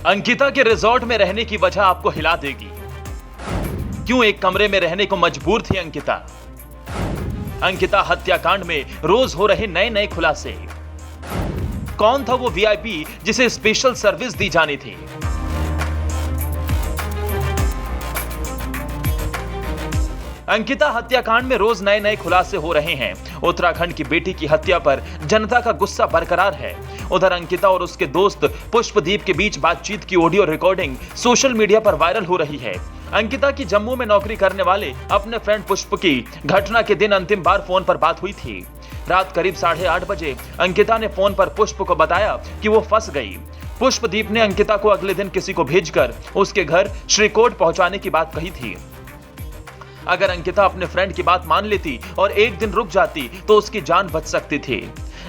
अंकिता के रिजॉर्ट में रहने की वजह आपको हिला देगी। क्यों एक कमरे में रहने को मजबूर थी अंकिता? अंकिता हत्याकांड में रोज हो रहे नए नए खुलासे। कौन था वो वीआईपी जिसे स्पेशल सर्विस दी जानी थी? अंकिता हत्याकांड में रोज नए नए खुलासे हो रहे हैं। उत्तराखंड की बेटी की हत्या पर जनता का गुस्सा बरकरार है। उधर अंकिता और उसके दोस्त पुष्पदीप के बीच बातचीत की ऑडियो रिकॉर्डिंग सोशल मीडिया पर वायरल हो रही है। अंकिता की जम्मू में नौकरी करने वाले अपने फ्रेंड पुष्प की घटना के दिन अंतिम बार फोन पर बात हुई थी। रात करीब 8:30 बजे अंकिता ने फोन पर पुष्प को बताया कि वो फंस गई। पुष्पदीप ने अंकिता को अगले दिन किसी को भेजकर उसके घर श्रीकोट पहुंचाने की बात कही थी। अगर अंकिता अपने फ्रेंड की बात मान लेती और एक दिन रुक जाती तो उसकी जान बच सकती थी।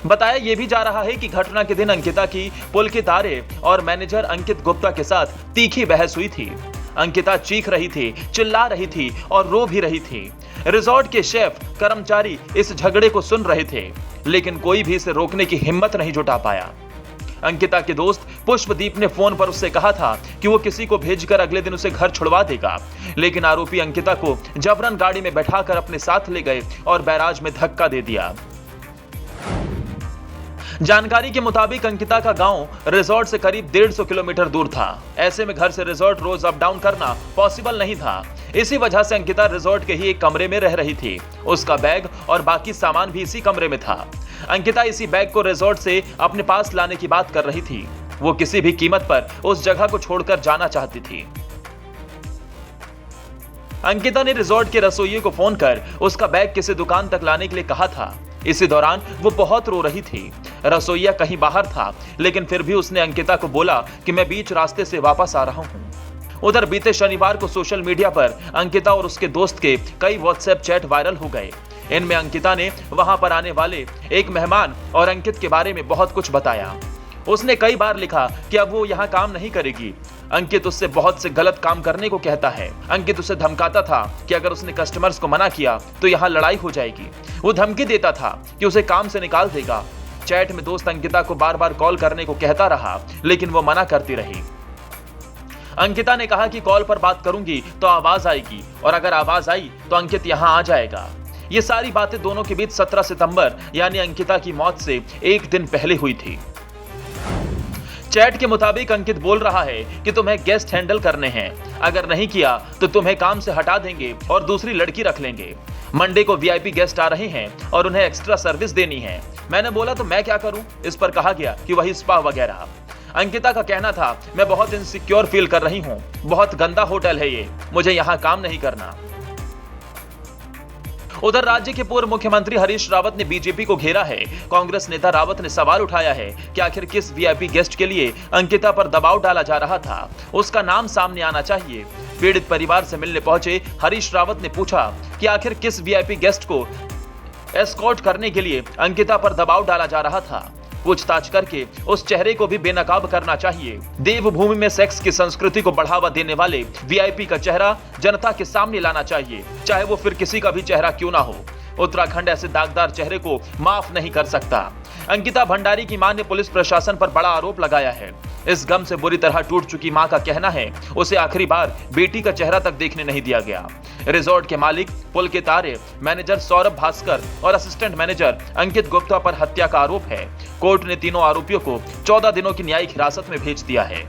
बताया यह भी जा रहा है कि घटना के दिन अंकिता की पुलकित आर्य और मैनेजर अंकित गुप्ता के साथ तीखी बहस हुई थी। अंकिता चीख रही थी, चिल्ला रही थी और रो भी रही थी। रिजॉर्ट के शेफ कर्मचारी इस झगड़े को सुन रहे थे, लेकिन कोई भी इसे रोकने की हिम्मत नहीं जुटा पाया। अंकिता के दोस्त पुष्पदीप ने फोन पर उससे कहा था कि वो किसी को भेजकर अगले दिन उसे घर छुड़वा देगा, लेकिन आरोपी अंकिता को जबरन गाड़ी में बैठाकर अपने साथ ले गए और बैराज में धक्का दे दिया। जानकारी के मुताबिक अंकिता का गांव रिजॉर्ट से करीब 150 किलोमीटर दूर था। ऐसे में घर से रिजॉर्ट रोज अप डाउन करना पॉसिबल नहीं था। इसी वजह से अंकिता रिजॉर्ट के ही एक कमरे में रह रही थी। उसका बैग और बाकी सामान भी इसी कमरे में था। अंकिता इसी बैग को रिजॉर्ट से अपने पास लाने की बात कर रही थी। वो किसी भी कीमत पर उस जगह को छोड़कर जाना चाहती थी। अंकिता ने रिजॉर्ट के रसोइये को फोन कर उसका बैग किसी दुकान तक लाने के लिए कहा था। इसी दौरान वो बहुत रो रही थी। रसोइया कहीं बाहर था, लेकिन फिर भी उसने अंकिता को बोला कि मैं बीच रास्ते से वापस आ रहा हूं। उधर बीते शनिवार को सोशल मीडिया पर अंकिता और उसके दोस्त के कई व्हाट्सएप चैट वायरल हो गए। इनमें अंकिता ने वहां पर आने वाले एक मेहमान और अंकित के बारे में बहुत कुछ बताया। उसने कई बार लिखा कि अब वो यहाँ काम नहीं करेगी। अंकित उससे बहुत से गलत काम करने को कहता है। अंकित उसे धमकाता था कि अगर उसने कस्टमर्स को मना किया तो यहाँ लड़ाई हो जाएगी। वो धमकी देता था कि उसे काम से निकाल देगा। चैट में दोस्त अंकिता को बार बार कॉल करने को कहता रहा, लेकिन वो मना करती रही। अंकिता ने कहा कि कॉल पर बात करूंगी तो आवाज आएगी, और अगर आवाज आई तो अंकित यहाँ आ जाएगा। ये सारी बातें दोनों के बीच 17 सितंबर यानी अंकिता की मौत से एक दिन पहले हुई थी। चैट के मुताबिक अंकित बोल रहा है कि तुम्हें गेस्ट हैंडल करने हैं, अगर नहीं किया तो तुम्हें काम से हटा देंगे और दूसरी लड़की रख लेंगे। मंडे को वीआईपी गेस्ट आ रहे हैं और उन्हें एक्स्ट्रा सर्विस देनी है। मैंने बोला तो मैं क्या करूं? इस पर कहा गया कि वही स्पा वगैरह। अंकिता का कहना था, मैं बहुत इनसिक्योर फील कर रही हूं, बहुत गंदा होटल है ये, मुझे यहां काम नहीं करना। उधर राज्य के पूर्व मुख्यमंत्री हरीश रावत ने बीजेपी को घेरा है। कांग्रेस नेता रावत ने सवाल उठाया है कि आखिर किस वीआईपी गेस्ट के लिए अंकिता पर दबाव डाला जा रहा था, उसका नाम सामने आना चाहिए। पीड़ित परिवार से मिलने पहुंचे हरीश रावत ने पूछा कि आखिर किस वीआईपी गेस्ट को एस्कॉर्ट करने के लिए अंकिता पर दबाव डाला जा रहा था। पूछताछ करके उस चेहरे को भी बेनकाब करना चाहिए। देवभूमि में सेक्स की संस्कृति को बढ़ावा देने वाले वीआईपी का चेहरा जनता के सामने लाना चाहिए, चाहे वो फिर किसी का भी चेहरा क्यों ना हो। उत्तराखंड ऐसे दागदार चेहरे को माफ नहीं कर सकता। अंकिता भंडारी की मां ने पुलिस प्रशासन पर बड़ा आरोप लगाया है। इस गम से बुरी तरह टूट चुकी मां का कहना है उसे आखिरी बार बेटी का चेहरा तक देखने नहीं दिया गया। रिजॉर्ट के मालिक पुलकित आर्य, मैनेजर सौरभ भास्कर और असिस्टेंट मैनेजर अंकित गुप्ता पर हत्या का आरोप है। कोर्ट ने तीनों आरोपियों को 14 दिनों की न्यायिक हिरासत में भेज दिया है।